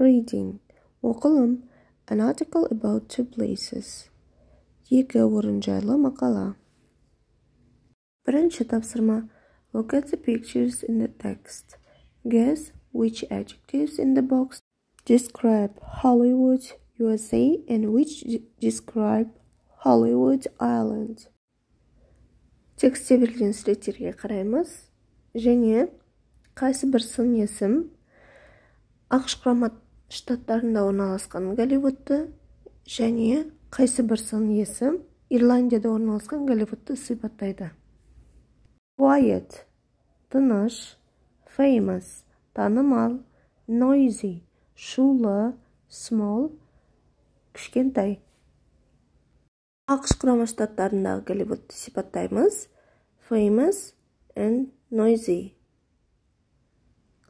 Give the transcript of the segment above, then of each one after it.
Reading. Оқылым. An article about two places. Екі орын жайлы мақала. Бірінші тапсырма. Look at the pictures in the text. Guess which adjectives in the box describe Hollywood, USA and which describe Hollywood Island. Текстте берілген суреттерге қараймыз. Және қайсы бір сын есім ақш құрама штаттарында орналасқан Голливудты және қайсы бір сын есім Ирландияда орналасқан Голливудты сипаттайды. Quiet, тыныш, famous, танымал, noisy, шулы, small, кішкентай. ақш құрама штаттарындағы Голливудты сипаттаймыз. Famous and noisy.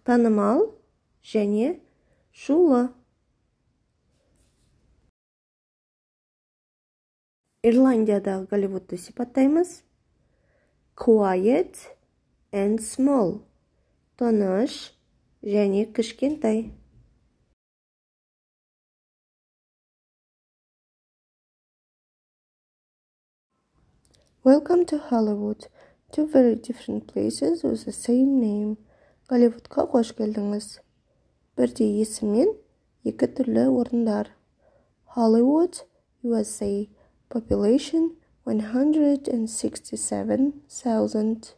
Танымал және шулы. Ирландиядағы Голливудты сипаттаймыз. Quiet and small. Тыныш және кішкентай. Welcome to Hollywood. Two very different places with the same name. Голливудқа қош келдіңіз. Бірдей есіммен екі түрлі орындар. Hollywood, USA. Population 167,000.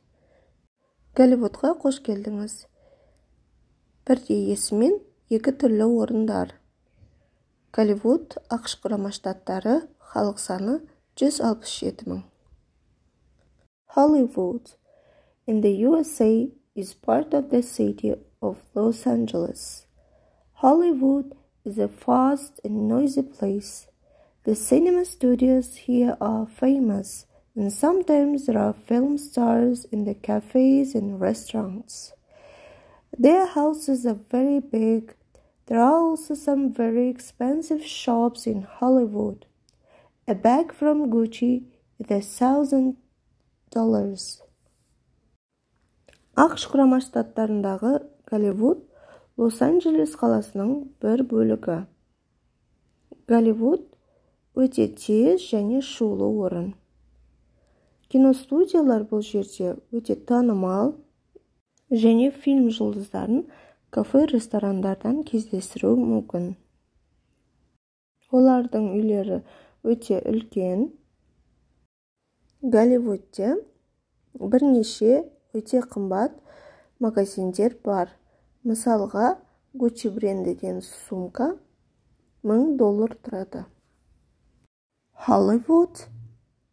Голливудқа қош келдіңіз. Бірдей есіммен екі түрлі орындар. Голливуд, ақш құрама штаттары, халық саны 167,000. Hollywood in the USA is part of the city of Los Angeles. Hollywood is a fast and noisy place. The cinema studios here are famous, and sometimes there are film stars in the cafes and restaurants. Their houses are very big. There are also some very expensive shops in Hollywood. A bag from Gucci is $1,000. ақш құрама штаттарындағы Голливуд Лос-Анджелес қаласының бір бөлігі. Голливуд өте тез және шулы орын. Киностудиялар бұл жерде өте танымал және фильм жұлдыздарын кафе-ресторандардан кездестіру мүмкін. Олардың үйлері өте үлкен. Голливудте бірнеше өте қымбат магазиндер бар. Мысалға, Gucci брендіден сумка $1000 тұрады. Hollywood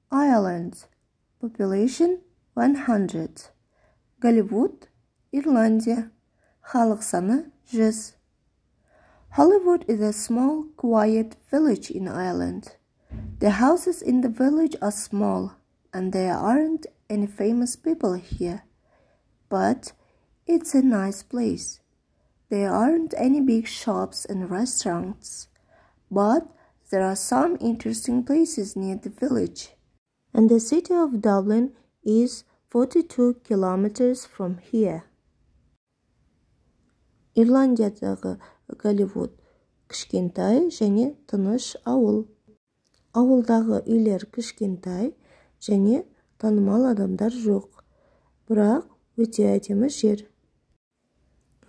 Island. Population 100. Голливуд, Ирландия. Халық саны 100. Hollywood is a small, quiet village in Ireland. The houses in the village are small, and there aren't any famous people here. But it's a nice place. There aren't any big shops and restaurants. But there are some interesting places near the village. And the city of Dublin is 42 kilometers from here. Ирландиядағы Голливуд кішкентай және тыныш ауыл. Ауылдағы үйлер кішкентай және танымал адамдар жоқ. Бірақ өте әдемі жер.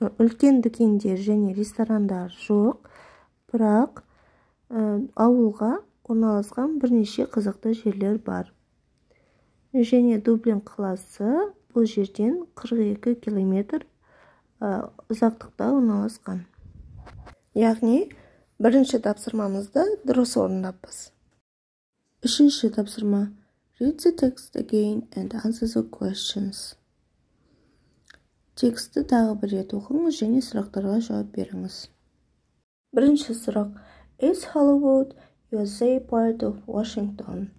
Үлкен дүкендер және ресторандар жоқ. Бірақ ауылға орналасқан бірнеше қызықты жерлер бар. Және Дублин қаласы бұл жерден 42 километр ұзақтықта орналасқан. Яғни, бірінші тапсырмамызды дұрыс орындаппыз. Үшінші тапсырма. Read the text again and answer the questions. Тексті тағы бір рет оқыңыз және сұрақтарға жауап беріңіз. Бірінші сұрақ. Is Hollywood, USA part of Washington?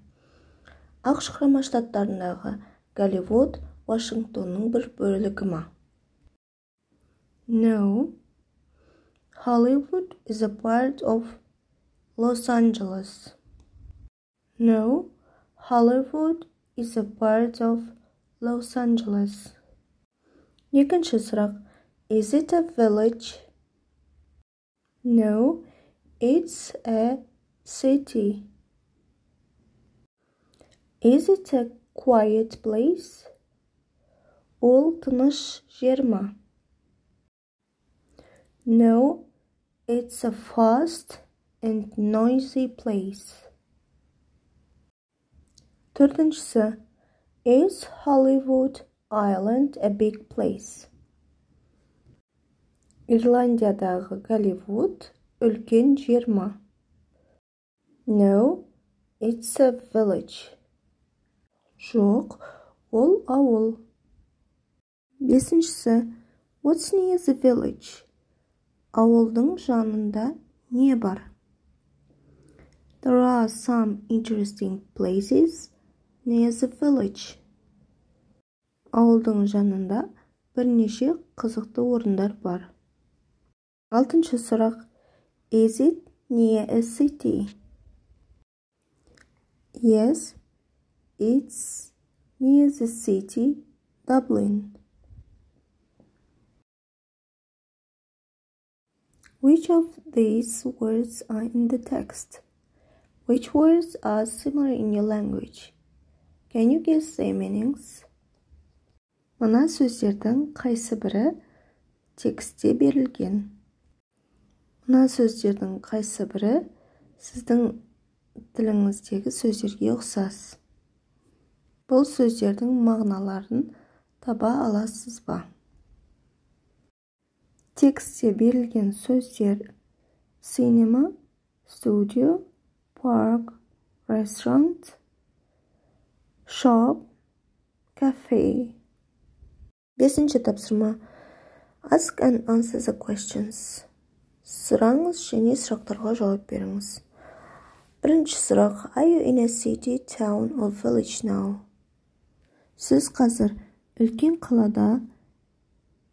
ақш құрама штаттарындағы Голливуд Вашингтонның бір бөлігі ма? No. Hollywood is a part of Los Angeles. No. Hollywood is a part of Los Angeles. Екінші сұрақ. Is it a village? No, it's a city. Is it a quiet place? Ол тыныш жер ма? No, it's a fast and noisy place. Төртіншісі, is Hollywood Island a big place? Ирландиядағы Голливуд үлкен жер ма? No, it's a village. Жоқ, ол ауыл. Бесіншісі, what's near the village? Ауылдың жанында не бар? There are some interesting places near the village. Ауылдың жанында бірнеше қызықты орындар бар. Алтыншы сұрақ, is it near a city? Yes, it's near the city, Dublin. Which of these words are in the text? Which words are similar in your language? Can you guess their meanings? Мына сөздердің қайсы бірі текстте берілген? Мына сөздердің қайсы бірі сіздің тіліңіздегі сөздерге ұқсас? Бұл сөздердің мағыналарын таба аласыз ба? Текстте берілген сөздер cinema, studio, park, restaurant, shop, cafe. Бесінші тапсырма. Ask and answer the questions. Сұраңыз және сұрақтарға жауап беріңіз. Бірінші сұрақ. Are you in a city, town or village now? Сіз қазір үлкен қалада,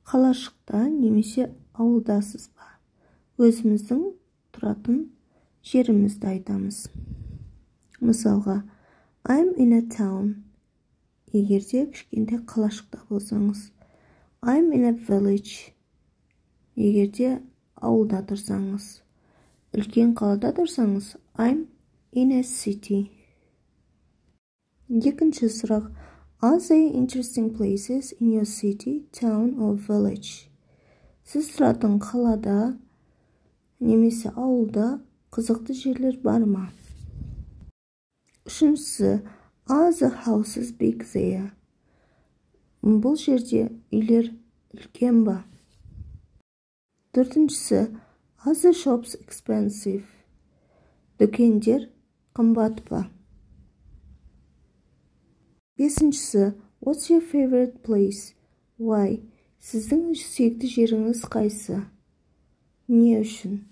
қалашықта немесе ауылдасыз ба? Өзіміздің тұратын жерімізді айтамыз. Мысалға, I'm in a town. Егерде кішкентай қалашықта болсаңыз. I'm in a village. Егерде ауылда тұрсаңыз. Үлкен қалада тұрсаңыз. I'm in a city. Екінші сұрақ. Are there interesting places in your city, town or village? Сіз тұратын қалада немесе ауылда қызықты жерлер бар ма? Үшіншісі. Are the houses big there? Бұл жерде үйлер үлкен ба? Төртіншісі. Are the shops expensive? Дүкендер қымбат па? Бесіншісі. What's your favorite place? Why? Сіздің сүйікті жеріңіз қайсы? Не үшін?